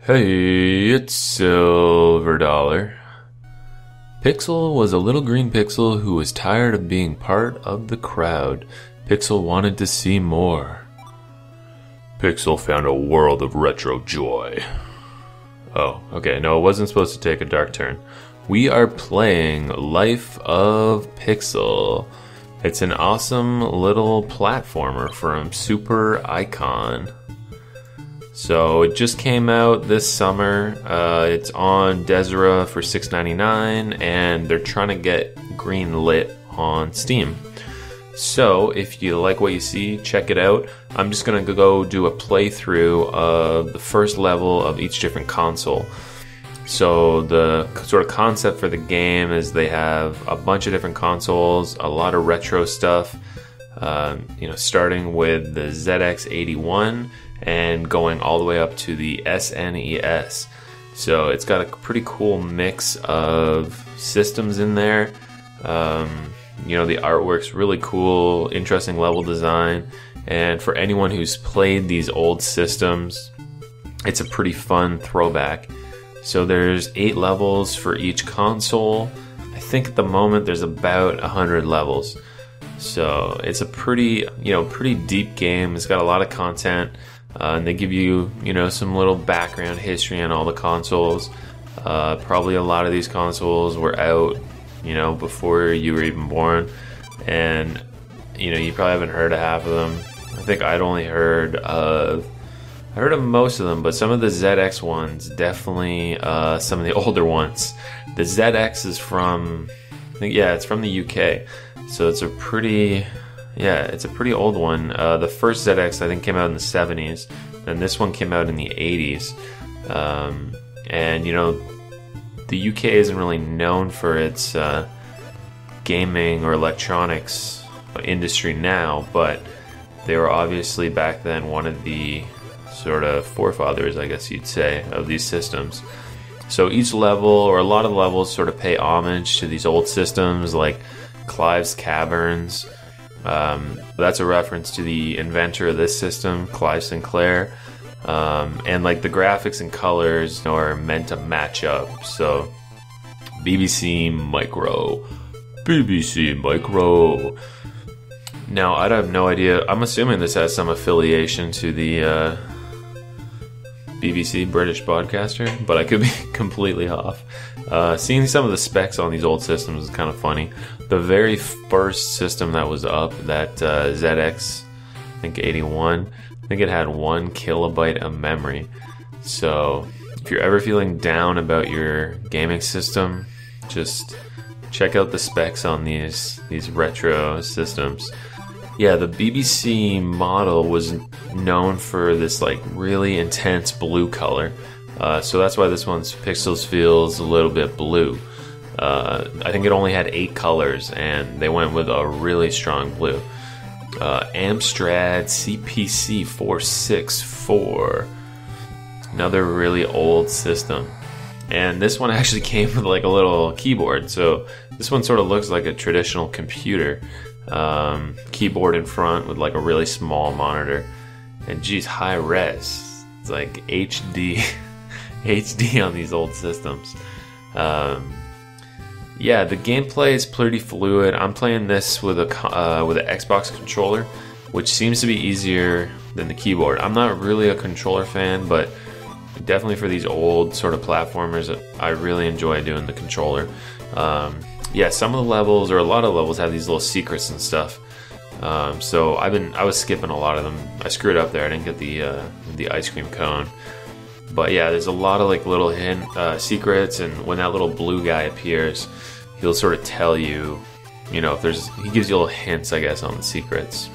Hey, it's Silver Dollar. Pixel was a little green pixel who was tired of being part of the crowd. Pixel wanted to see more. Pixel found a world of retro joy. Oh, okay, no, it wasn't supposed to take a dark turn. We are playing Life of Pixel. It's an awesome little platformer from Super Icon. So it just came out this summer. It's on Desera for $6.99, and they're trying to get green lit on Steam. So if you like what you see, check it out. I'm just gonna go do a playthrough of the first level of each different console. So the sort of concept for the game is they have a bunch of different consoles, a lot of retro stuff. Starting with the ZX81 and going all the way up to the SNES. So it's got a pretty cool mix of systems in there. The artwork's really cool, interesting level design. And for anyone who's played these old systems, it's a pretty fun throwback. So there's 8 levels for each console. I think at the moment there's about 100 levels. So it's a pretty deep game. It's got a lot of content, and they give you, some little background history on all the consoles. Probably a lot of these consoles were out, before you were even born, and you probably haven't heard of half of them. I think I'd only heard of most of them, but some of the ZX ones, definitely some of the older ones. The ZX is from, it's from the UK. So it's a pretty old one. The first ZX I think came out in the 70s, and this one came out in the 80s. The UK isn't really known for its gaming or electronics industry now, but they were obviously back then one of the sort of forefathers, I guess you'd say, of these systems. So each level, or a lot of the levels, sort of pay homage to these old systems, like Clive's Caverns. That's a reference to the inventor of this system, Clive Sinclair. And like the graphics and colors are meant to match up. So BBC Micro. Now, I have no idea. I'm assuming this has some affiliation to the BBC, British broadcaster, but I could be completely off. Seeing some of the specs on these old systems is kind of funny. The very first system that was up, that ZX, I think 81, I think it had 1 kilobyte of memory. So if you're ever feeling down about your gaming system, just check out the specs on these retro systems. Yeah, the BBC model was known for this like really intense blue color. So that's why this one's Pixels feels a little bit blue. I think it only had 8 colors, and they went with a really strong blue. Amstrad CPC 464, another really old system. And this one actually came with like a little keyboard, so this one sort of looks like a traditional computer. Keyboard in front with like a really small monitor, and geez, high res. It's like HD on these old systems. The gameplay is pretty fluid. I'm playing this with an Xbox controller, which seems to be easier than the keyboard. I'm not really a controller fan, but definitely for these old sort of platformers, I really enjoy doing the controller. Some of the levels, or a lot of levels, have these little secrets and stuff. So I was skipping a lot of them. I screwed up there. I didn't get the ice cream cone. But yeah, there's a lot of like little secrets, and when that little blue guy appears, he'll sort of tell you, he gives you little hints, I guess, on the secrets.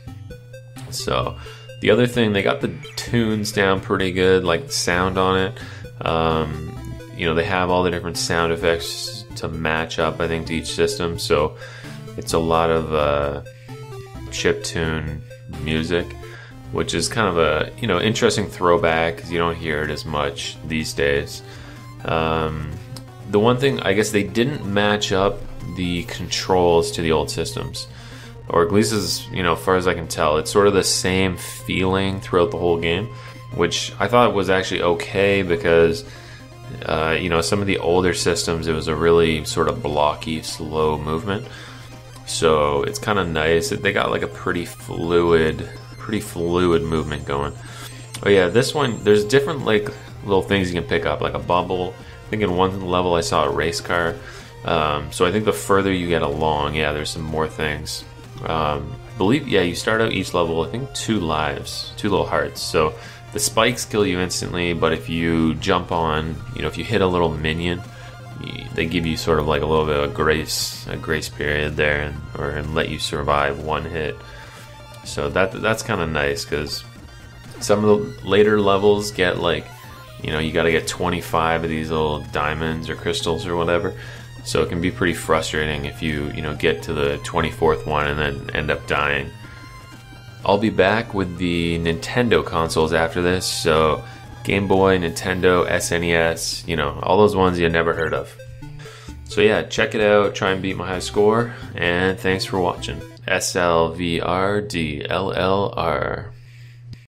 So the other thing, they got the tunes down pretty good, like the sound on it. They have all the different sound effects to match up, I think, to each system. So it's a lot of chiptune music, which is kind of a interesting throwback, because you don't hear it as much these days. The one thing, I guess, they didn't match up the controls to the old systems, or at least as far as I can tell. It's sort of the same feeling throughout the whole game. which I thought was actually okay because you know, some of the older systems, it was a really sort of blocky, slow movement. So it's kind of nice. They got like a pretty fluid movement going. Oh yeah, this one, there's different like little things you can pick up, like a bubble. I think in one level I saw a race car. So I think the further you get along, yeah, there's some more things. I believe, yeah, you start out each level, I think 2 lives, 2 little hearts. So the spikes kill you instantly, but if you jump on, you know, if you hit a little minion, they give you sort of like a little bit of a grace period there, and let you survive 1 hit. So that's kind of nice, because some of the later levels get like, you know, you got to get 25 of these little diamonds or crystals or whatever. So it can be pretty frustrating if you know, get to the 24th one and then end up dying. I'll be back with the Nintendo consoles after this, so Game Boy, Nintendo, SNES, you know, all those ones you never heard of. So yeah, check it out, try and beat my high score, and thanks for watching. SLVRDLLR.